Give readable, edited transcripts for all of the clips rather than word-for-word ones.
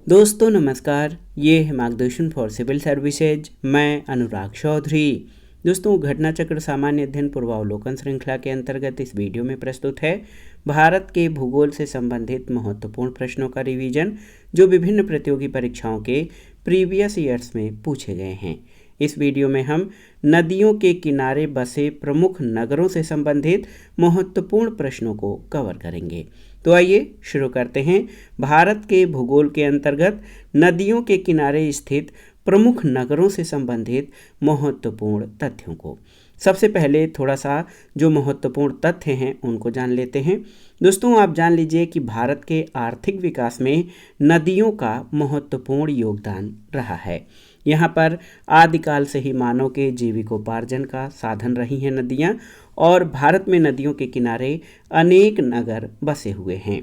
दोस्तों नमस्कार, ये है मार्गदर्शन फॉर सिविल सर्विसेज। मैं अनुराग चौधरी। दोस्तों, घटना चक्र सामान्य अध्ययन पूर्वावलोकन श्रृंखला के अंतर्गत इस वीडियो में प्रस्तुत है भारत के भूगोल से संबंधित महत्वपूर्ण प्रश्नों का रिवीजन, जो विभिन्न प्रतियोगी परीक्षाओं के प्रीवियस ईयर्स में पूछे गए हैं। इस वीडियो में हम नदियों के किनारे बसे प्रमुख नगरों से संबंधित महत्वपूर्ण प्रश्नों को कवर करेंगे। तो आइए शुरू करते हैं भारत के भूगोल के अंतर्गत नदियों के किनारे स्थित प्रमुख नगरों से संबंधित महत्वपूर्ण तथ्यों को। सबसे पहले थोड़ा सा जो महत्वपूर्ण तथ्य हैं उनको जान लेते हैं। दोस्तों, आप जान लीजिए कि भारत के आर्थिक विकास में नदियों का महत्वपूर्ण योगदान रहा है। यहाँ पर आदिकाल से ही मानव के जीविकोपार्जन का साधन रही हैं नदियाँ, और भारत में नदियों के किनारे अनेक नगर बसे हुए हैं।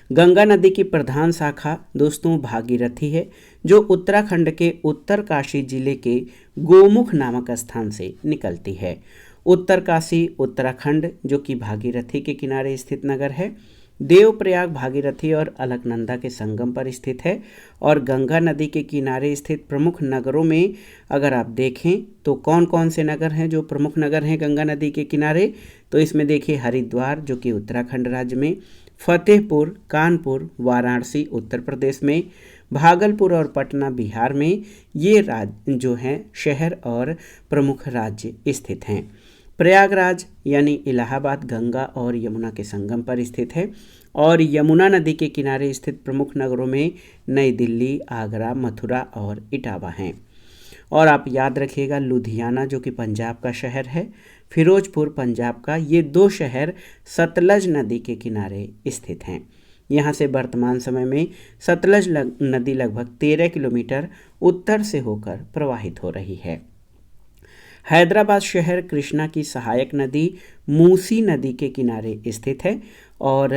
गंगा नदी की प्रधान शाखा दोस्तों भागीरथी है, जो उत्तराखंड के उत्तरकाशी जिले के गोमुख नामक स्थान से निकलती है। उत्तरकाशी उत्तराखंड जो कि भागीरथी के किनारे स्थित नगर है। देवप्रयाग भागीरथी और अलकनंदा के संगम पर स्थित है। और गंगा नदी के किनारे स्थित प्रमुख नगरों में अगर आप देखें तो कौन कौन से नगर हैं जो प्रमुख नगर हैं गंगा नदी के किनारे, तो इसमें देखिए हरिद्वार जो कि उत्तराखंड राज्य में, फतेहपुर, कानपुर, वाराणसी उत्तर प्रदेश में, भागलपुर और पटना बिहार में, ये राज्य जो हैं शहर और प्रमुख राज्य स्थित हैं। प्रयागराज यानी इलाहाबाद गंगा और यमुना के संगम पर स्थित है। और यमुना नदी के किनारे स्थित प्रमुख नगरों में नई दिल्ली, आगरा, मथुरा और इटावा हैं। और आप याद रखिएगा लुधियाना जो कि पंजाब का शहर है, फिरोजपुर पंजाब का, ये दो शहर सतलज नदी के किनारे स्थित हैं। यहाँ से वर्तमान समय में सतलज नदी लगभग 13 किलोमीटर उत्तर से होकर प्रवाहित हो रही है। हैदराबाद शहर कृष्णा की सहायक नदी मूसी नदी के किनारे स्थित है। और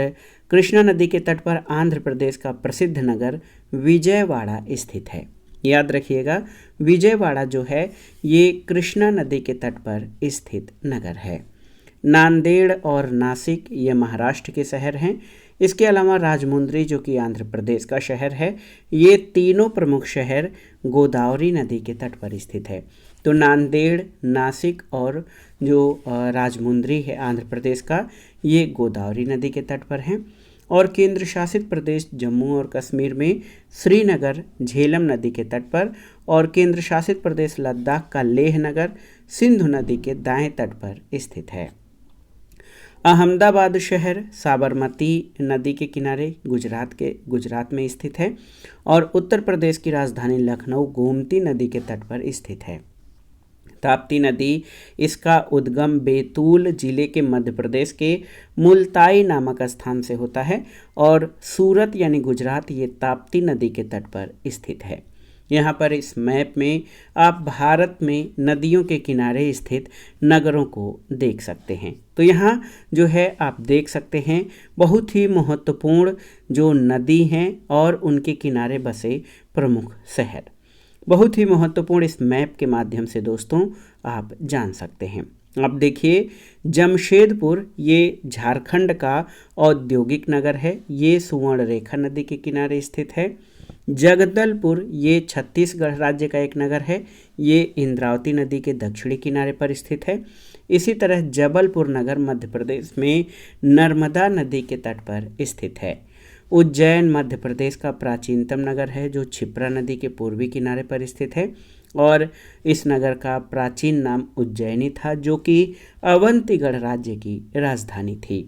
कृष्णा नदी के तट पर आंध्र प्रदेश का प्रसिद्ध नगर विजयवाड़ा स्थित है। याद रखिएगा विजयवाड़ा जो है ये कृष्णा नदी के तट पर स्थित नगर है। नांदेड़ और नासिक ये महाराष्ट्र के शहर हैं। इसके अलावा राजमुंद्री जो कि आंध्र प्रदेश का शहर है, ये तीनों प्रमुख शहर गोदावरी नदी के तट पर स्थित है। तो नांदेड़, नासिक और जो राजमुंद्री है आंध्र प्रदेश का, ये गोदावरी नदी के तट पर हैं। और केंद्र शासित प्रदेश जम्मू और कश्मीर में श्रीनगर झेलम नदी के तट पर, और केंद्र शासित प्रदेश लद्दाख का लेह नगर सिंधु नदी के दाएं तट पर स्थित है। अहमदाबाद शहर साबरमती नदी के किनारे गुजरात में स्थित है। और उत्तर प्रदेश की राजधानी लखनऊ गोमती नदी के तट पर स्थित है। ताप्ती नदी इसका उद्गम बैतूल जिले के मध्य प्रदेश के मुल्ताई नामक स्थान से होता है। और सूरत यानी गुजरात ये ताप्ती नदी के तट पर स्थित है। यहाँ पर इस मैप में आप भारत में नदियों के किनारे स्थित नगरों को देख सकते हैं। तो यहाँ जो है आप देख सकते हैं बहुत ही महत्वपूर्ण जो नदी हैं और उनके किनारे बसे प्रमुख शहर। बहुत ही महत्वपूर्ण इस मैप के माध्यम से दोस्तों आप जान सकते हैं। अब देखिए जमशेदपुर ये झारखंड का औद्योगिक नगर है, ये सुवर्णरेखा नदी के किनारे स्थित है। जगदलपुर ये छत्तीसगढ़ राज्य का एक नगर है, ये इंद्रावती नदी के दक्षिणी किनारे पर स्थित है। इसी तरह जबलपुर नगर मध्य प्रदेश में नर्मदा नदी के तट पर स्थित है। उज्जैन मध्य प्रदेश का प्राचीनतम नगर है जो क्षिप्रा नदी के पूर्वी किनारे पर स्थित है। और इस नगर का प्राचीन नाम उज्जैनी था जो कि अवंतीगढ़ राज्य की राजधानी थी।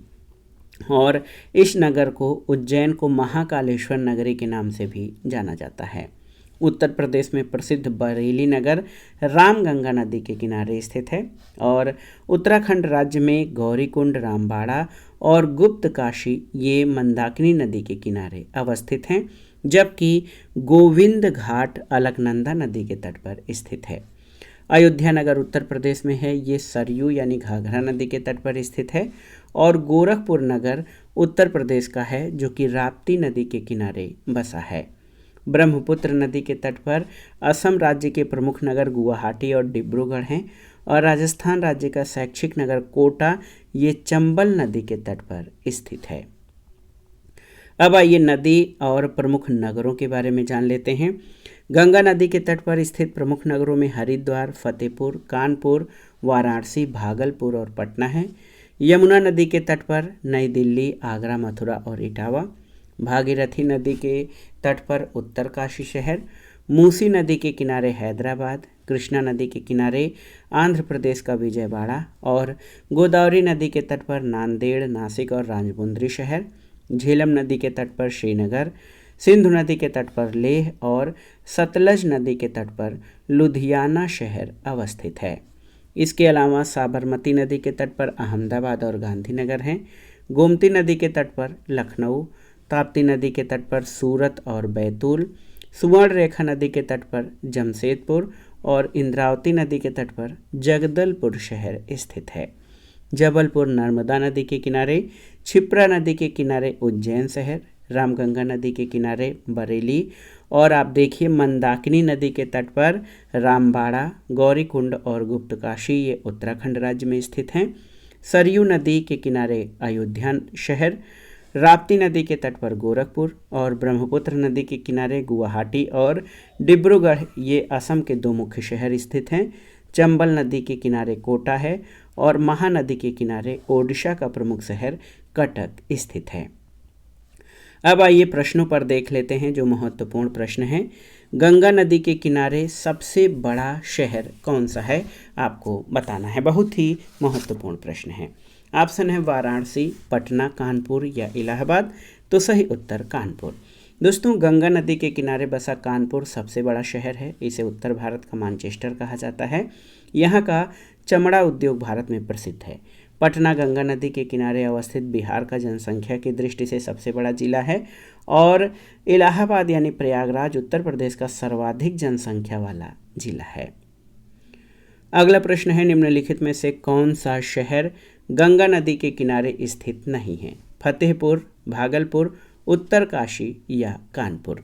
और इस नगर को उज्जैन को महाकालेश्वर नगरी के नाम से भी जाना जाता है। उत्तर प्रदेश में प्रसिद्ध बरेली नगर रामगंगा नदी के किनारे स्थित है। और उत्तराखंड राज्य में गौरीकुंड, रामबाड़ा और गुप्त काशी ये मंदाकिनी नदी के किनारे अवस्थित हैं, जबकि गोविंद घाट अलकनंदा नदी के तट पर स्थित है। अयोध्या नगर उत्तर प्रदेश में है, ये सरयू यानी घाघरा नदी के तट पर स्थित है। और गोरखपुर नगर उत्तर प्रदेश का है जो कि राप्ती नदी के किनारे बसा है। ब्रह्मपुत्र नदी के तट पर असम राज्य के प्रमुख नगर गुवाहाटी और डिब्रूगढ़ हैं। और राजस्थान राज्य का शैक्षिक नगर कोटा ये चंबल नदी के तट पर स्थित है। अब आइए नदी और प्रमुख नगरों के बारे में जान लेते हैं। गंगा नदी के तट पर स्थित प्रमुख नगरों में हरिद्वार, फतेहपुर, कानपुर, वाराणसी, भागलपुर और पटना है। यमुना नदी के तट पर नई दिल्ली, आगरा, मथुरा और इटावा। भागीरथी नदी के तट पर उत्तरकाशी शहर। मूसी नदी के किनारे हैदराबाद। कृष्णा नदी के किनारे आंध्र प्रदेश का विजयवाड़ा और गोदावरी नदी के तट पर नांदेड़, नासिक और राजमुंद्री शहर। झेलम नदी के तट पर श्रीनगर। सिंधु नदी के तट पर लेह और सतलज नदी के तट पर लुधियाना शहर अवस्थित है। इसके अलावा साबरमती नदी के तट पर अहमदाबाद और गांधीनगर हैं। गोमती नदी के तट पर लखनऊ। ताप्ती नदी के तट पर सूरत और बैतूल। सुवर्ण रेखा नदी के तट पर जमशेदपुर और इंद्रावती नदी के तट पर जगदलपुर शहर स्थित है। जबलपुर नर्मदा नदी के किनारे, क्षिप्रा नदी के किनारे उज्जैन शहर, रामगंगा नदी के किनारे बरेली और आप देखिए मंदाकिनी नदी के तट पर रामबाड़ा, गौरीकुंड और गुप्तकाशी, ये उत्तराखंड राज्य में स्थित हैं। सरयू नदी के किनारे अयोध्या शहर, राप्ती नदी के तट पर गोरखपुर और ब्रह्मपुत्र नदी के किनारे गुवाहाटी और डिब्रूगढ़, ये असम के दो मुख्य शहर स्थित हैं। चंबल नदी के किनारे कोटा है और महानदी के किनारे ओडिशा का प्रमुख शहर कटक स्थित है। अब आइए प्रश्नों पर देख लेते हैं जो महत्वपूर्ण प्रश्न हैं। गंगा नदी के किनारे सबसे बड़ा शहर कौन सा है, आपको बताना है। बहुत ही महत्वपूर्ण प्रश्न है। ऑप्शन है वाराणसी, पटना, कानपुर या इलाहाबाद। तो सही उत्तर कानपुर। दोस्तों, गंगा नदी के किनारे बसा कानपुर सबसे बड़ा शहर है। इसे उत्तर भारत का मैनचेस्टर कहा जाता है। यहाँ का चमड़ा उद्योग भारत में प्रसिद्ध है। पटना गंगा नदी के किनारे अवस्थित बिहार का जनसंख्या की दृष्टि से सबसे बड़ा जिला है और इलाहाबाद यानी प्रयागराज उत्तर प्रदेश का सर्वाधिक जनसंख्या वाला जिला है। अगला प्रश्न है, निम्नलिखित में से कौन सा शहर गंगा नदी के किनारे स्थित नहीं है? फतेहपुर, भागलपुर, उत्तरकाशी या कानपुर।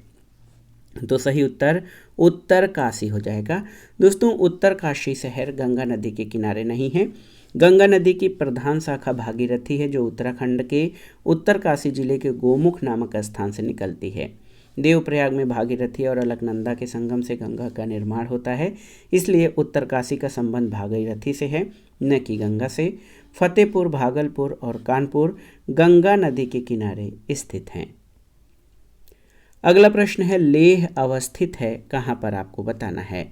तो सही उत्तर उत्तरकाशी हो जाएगा। दोस्तों, उत्तरकाशी शहर गंगा नदी के किनारे नहीं है। गंगा नदी की प्रधान शाखा भागीरथी है जो उत्तराखंड के उत्तरकाशी जिले के गोमुख नामक स्थान से निकलती है। देवप्रयाग में भागीरथी और अलकनंदा के संगम से गंगा का निर्माण होता है, इसलिए उत्तरकाशी का संबंध भागीरथी से है, न कि गंगा से। फतेहपुर, भागलपुर और कानपुर गंगा नदी के किनारे स्थित हैं। अगला प्रश्न है, लेह अवस्थित है कहाँ पर, आपको बताना है।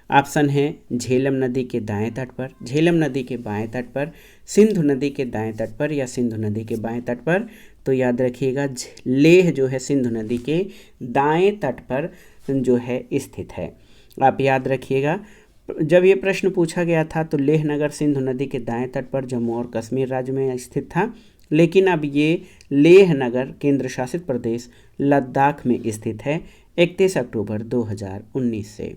ऑप्शन है झेलम नदी के दाएं तट पर, झेलम नदी के बाएं तट पर, सिंधु नदी के दाएं तट पर या सिंधु नदी के बाएं तट पर। तो याद रखिएगा, लेह जो है सिंधु नदी के दाएं तट पर जो है स्थित है। आप याद रखिएगा, जब ये प्रश्न पूछा गया था तो लेह नगर सिंधु नदी के दाएं तट पर जम्मू और कश्मीर राज्य में स्थित था, लेकिन अब ये लेह नगर केंद्र शासित प्रदेश लद्दाख में स्थित है 31 अक्टूबर 2019 से।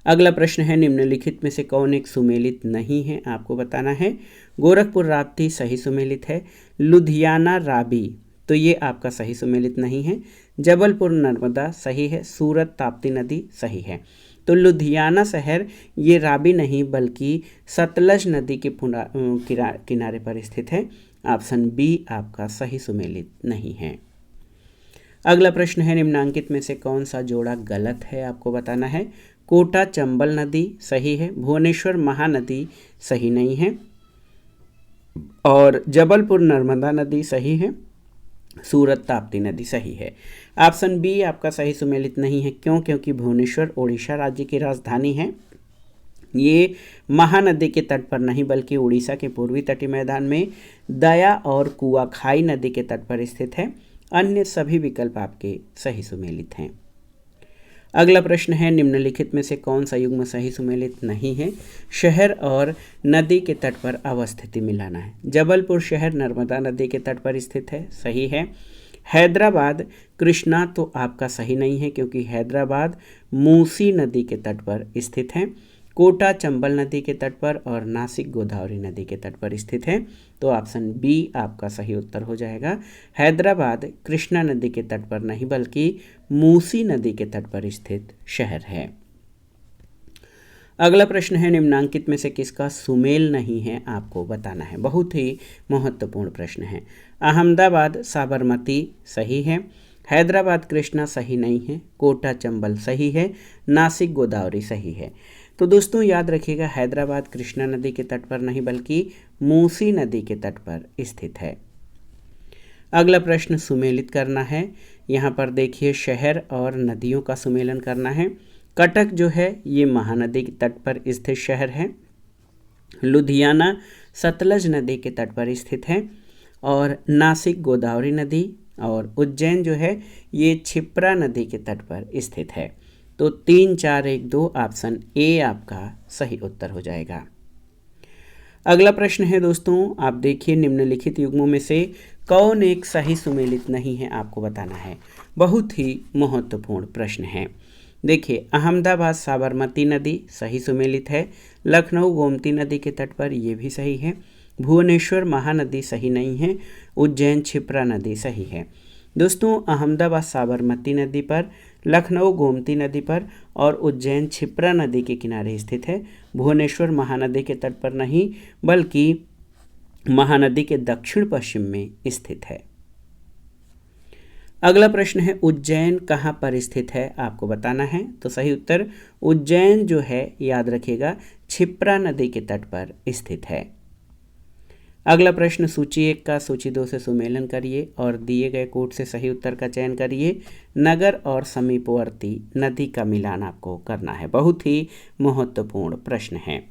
अगला प्रश्न है, निम्नलिखित में से कौन एक सुमेलित नहीं है, आपको बताना है। गोरखपुर राप्ती सही सुमेलित है। लुधियाना राबी, तो ये आपका सही सुमेलित नहीं है। जबलपुर नर्मदा सही है। सूरत ताप्ती नदी सही है। तो लुधियाना शहर ये राबी नहीं बल्कि सतलज नदी के किनारे पर स्थित है। ऑप्शन बी आपका सही सुमेलित नहीं है। अगला प्रश्न है, निम्नांकित में से कौन सा जोड़ा गलत है, आपको बताना है। कोटा चंबल नदी सही है। भुवनेश्वर महानदी सही नहीं है और जबलपुर नर्मदा नदी सही है। सूरत ताप्ती नदी सही है। ऑप्शन बी आपका सही सुमेलित नहीं है। क्यों? क्योंकि भुवनेश्वर ओडिशा राज्य की राजधानी है। ये महानदी के तट पर नहीं बल्कि उड़ीसा के पूर्वी तटीय मैदान में दया और कुआखाई नदी के तट पर स्थित है। अन्य सभी विकल्प आपके सही सुमेलित हैं। अगला प्रश्न है, निम्नलिखित में से कौन सा युग्म सही सुमेलित नहीं है? शहर और नदी के तट पर अवस्थिति मिलाना है। जबलपुर शहर नर्मदा नदी के तट पर स्थित है, सही है। हैदराबाद कृष्णा तो आपका सही नहीं है क्योंकि हैदराबाद मूसी नदी के तट पर स्थित है। कोटा चंबल नदी के तट पर और नासिक गोदावरी नदी के तट पर स्थित है। तो ऑप्शन बी आपका सही उत्तर हो जाएगा। हैदराबाद कृष्णा नदी के तट पर नहीं बल्कि मूसी नदी के तट पर स्थित शहर है। अगला प्रश्न है, निम्नांकित में से किसका सुमेल नहीं है आपको बताना है। बहुत ही महत्वपूर्ण प्रश्न है। अहमदाबाद साबरमती सही है, हैदराबाद कृष्णा सही नहीं है, कोटा चंबल सही है, नासिक गोदावरी सही है। तो दोस्तों याद रखिएगा, हैदराबाद कृष्णा नदी के तट पर नहीं बल्कि मूसी नदी के तट पर स्थित है। अगला प्रश्न सुमेलित करना है। यहाँ पर देखिए शहर और नदियों का सुमेलन करना है। कटक जो है ये महानदी के तट पर स्थित शहर है। लुधियाना सतलज नदी के तट पर स्थित है और नासिक गोदावरी नदी और उज्जैन जो है ये क्षिप्रा नदी के तट पर स्थित है। तो 3, 4, 1, 2 ऑप्शन ए आपका सही उत्तर हो जाएगा। अगला प्रश्न है दोस्तों, आप देखिए निम्नलिखित युग्मों में से कौन एक सही सुमेलित नहीं है आपको बताना है। बहुत ही महत्वपूर्ण प्रश्न है। देखिए अहमदाबाद साबरमती नदी सही सुमेलित है, लखनऊ गोमती नदी के तट पर यह भी सही है, भुवनेश्वर महानदी सही नहीं है, उज्जैन क्षिप्रा नदी सही है। दोस्तों अहमदाबाद साबरमती नदी पर, लखनऊ गोमती नदी पर और उज्जैन क्षिप्रा नदी के किनारे स्थित है। भुवनेश्वर महानदी के तट पर नहीं बल्कि महानदी के दक्षिण पश्चिम में स्थित है। अगला प्रश्न है, उज्जैन कहाँ पर स्थित है आपको बताना है। तो सही उत्तर उज्जैन जो है याद रखिएगा क्षिप्रा नदी के तट पर स्थित है। अगला प्रश्न, सूची 1 का सूची 2 से सुमेलन करिए और दिए गए कोड से सही उत्तर का चयन करिए। नगर और समीपवर्ती नदी का मिलान आपको करना है। बहुत ही महत्वपूर्ण प्रश्न है।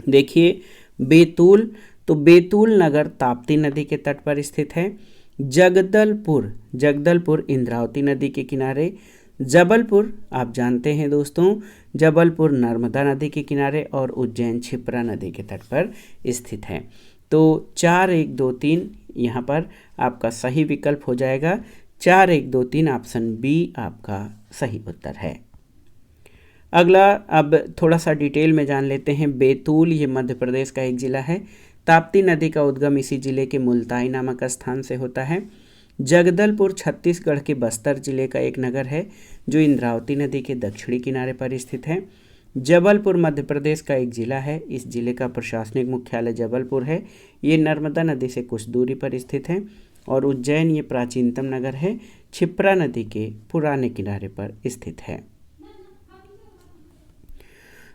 देखिए बैतूल, तो बैतूल नगर ताप्ती नदी के तट पर स्थित है। जगदलपुर इंद्रावती नदी के किनारे। जबलपुर आप जानते हैं दोस्तों, जबलपुर नर्मदा नदी के किनारे और उज्जैन क्षिप्रा नदी के तट पर स्थित है। तो 4, 1, 2, 3 यहाँ पर आपका सही विकल्प हो जाएगा। 4, 1, 2, 3 ऑप्शन बी आपका सही उत्तर है। अगला अब थोड़ा सा डिटेल में जान लेते हैं। बैतूल ये मध्य प्रदेश का एक ज़िला है। ताप्ती नदी का उद्गम इसी जिले के मुल्ताई नामक स्थान से होता है। जगदलपुर छत्तीसगढ़ के बस्तर जिले का एक नगर है जो इंद्रावती नदी के दक्षिणी किनारे पर स्थित है। जबलपुर मध्य प्रदेश का एक ज़िला है। इस जिले का प्रशासनिक मुख्यालय जबलपुर है। ये नर्मदा नदी से कुछ दूरी पर स्थित है। और उज्जैन ये प्राचीनतम नगर है, क्षिप्रा नदी के पुराने किनारे पर स्थित है।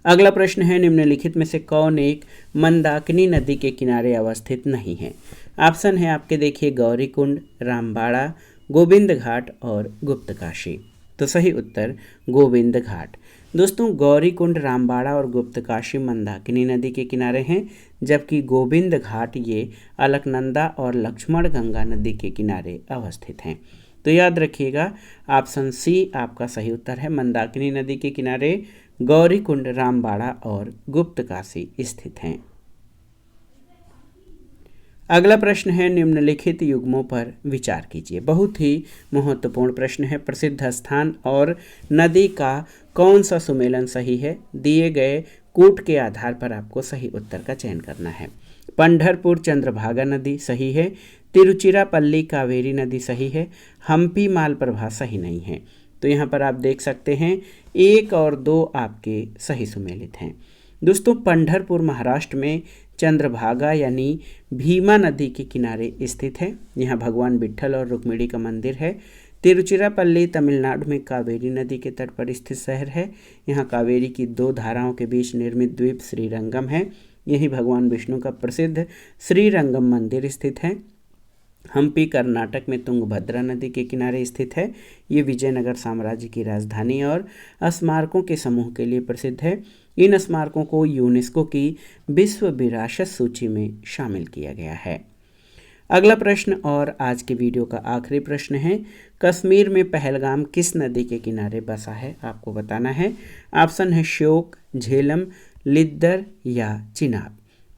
अगला प्रश्न है, निम्नलिखित में से कौन एक मंदाकिनी नदी के किनारे अवस्थित नहीं है। ऑप्शन है आपके देखिए गौरीकुंड, रामबाड़ा, गोविंद घाट और गुप्तकाशी। तो सही उत्तर गोविंद घाट। दोस्तों गौरीकुंड, रामबाड़ा और गुप्तकाशी मंदाकिनी नदी के किनारे हैं, जबकि गोविंद घाट ये अलकनंदा और लक्ष्मण गंगा नदी के किनारे अवस्थित हैं। तो याद रखिएगा ऑप्शन सी आपका सही उत्तर है। मंदाकिनी नदी के किनारे गौरीकुंड, रामबाड़ा और गुप्तकाशी स्थित हैं। अगला प्रश्न है, निम्नलिखित युग्मों पर विचार कीजिए। बहुत ही महत्वपूर्ण प्रश्न है। प्रसिद्ध स्थान और नदी का कौन सा सुमेलन सही है। दिए गए कूट के आधार पर आपको सही उत्तर का चयन करना है। पंढरपुर चंद्रभागा नदी सही है। तिरुचिरापल्ली कावेरी नदी सही है। हम्पी मालप्रभा सही नहीं है। तो यहाँ पर आप देख सकते हैं 1 और 2 आपके सही सुमेलित हैं। दोस्तों पंढरपुर महाराष्ट्र में चंद्रभागा यानी भीमा नदी के किनारे स्थित है। यहाँ भगवान विट्ठल और रुक्मिणी का मंदिर है। तिरुचिरापल्ली तमिलनाडु में कावेरी नदी के तट पर स्थित शहर है। यहाँ कावेरी की 2 धाराओं के बीच निर्मित द्वीप श्रीरंगम है। यही भगवान विष्णु का प्रसिद्ध श्रीरंगम मंदिर स्थित है। हम्पी कर्नाटक में तुंगभद्रा नदी के किनारे स्थित है। ये विजयनगर साम्राज्य की राजधानी और स्मारकों के समूह के लिए प्रसिद्ध है। इन स्मारकों को यूनेस्को की विश्व विरासत सूची में शामिल किया गया है। अगला प्रश्न और आज के वीडियो का आखिरी प्रश्न है, कश्मीर में पहलगाम किस नदी के किनारे बसा है आपको बताना है। ऑप्शन है श्योक, झेलम, लिद्दर या चिनाब।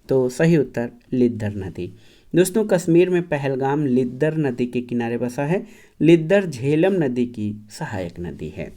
तो सही उत्तर लिद्दर नदी। दोस्तों कश्मीर में पहलगाम लिद्दर नदी के किनारे बसा है। लिद्दर झेलम नदी की सहायक नदी है।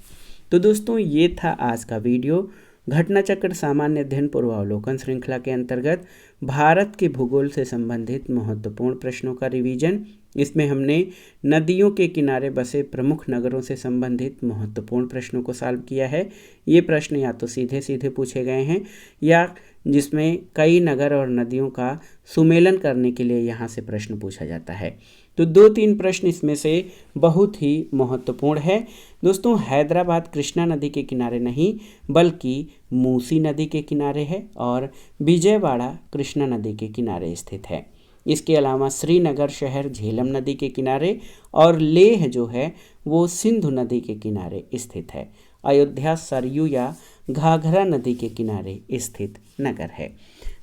तो दोस्तों ये था आज का वीडियो। घटना चक्र सामान्य अध्ययन पूर्वावलोकन श्रृंखला के अंतर्गत भारत के भूगोल से संबंधित महत्वपूर्ण प्रश्नों का रिवीजन। इसमें हमने नदियों के किनारे बसे प्रमुख नगरों से संबंधित महत्वपूर्ण प्रश्नों को सॉल्व किया है। ये प्रश्न या तो सीधे सीधे पूछे गए हैं या जिसमें कई नगर और नदियों का सुमेलन करने के लिए यहाँ से प्रश्न पूछा जाता है। तो 2-3 प्रश्न इसमें से बहुत ही महत्वपूर्ण है। दोस्तों, हैदराबाद कृष्णा नदी के किनारे नहीं बल्कि मूसी नदी के किनारे है और विजयवाड़ा कृष्णा नदी के किनारे स्थित है। इसके अलावा श्रीनगर शहर झेलम नदी के किनारे और लेह जो है वो सिंधु नदी के किनारे स्थित है। अयोध्या सरयू या घाघरा नदी के किनारे स्थित नगर है।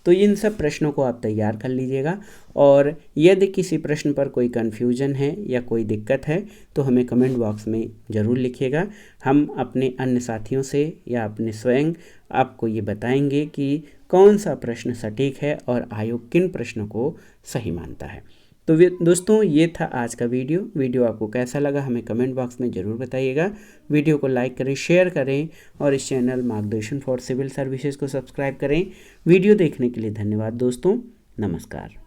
तो इन सब प्रश्नों को आप तैयार कर लीजिएगा और यदि किसी प्रश्न पर कोई कन्फ्यूजन है या कोई दिक्कत है तो हमें कमेंट बॉक्स में ज़रूर लिखिएगा। हम अपने अन्य साथियों से या अपने स्वयं आपको ये बताएंगे कि कौन सा प्रश्न सटीक है और आयोग किन प्रश्नों को सही मानता है। तो दोस्तों, ये था आज का वीडियो आपको कैसा लगा हमें कमेंट बॉक्स में ज़रूर बताइएगा। वीडियो को लाइक करें, शेयर करें और इस चैनल मार्गदर्शन फॉर सिविल सर्विसेज को सब्सक्राइब करें। वीडियो देखने के लिए धन्यवाद दोस्तों, नमस्कार।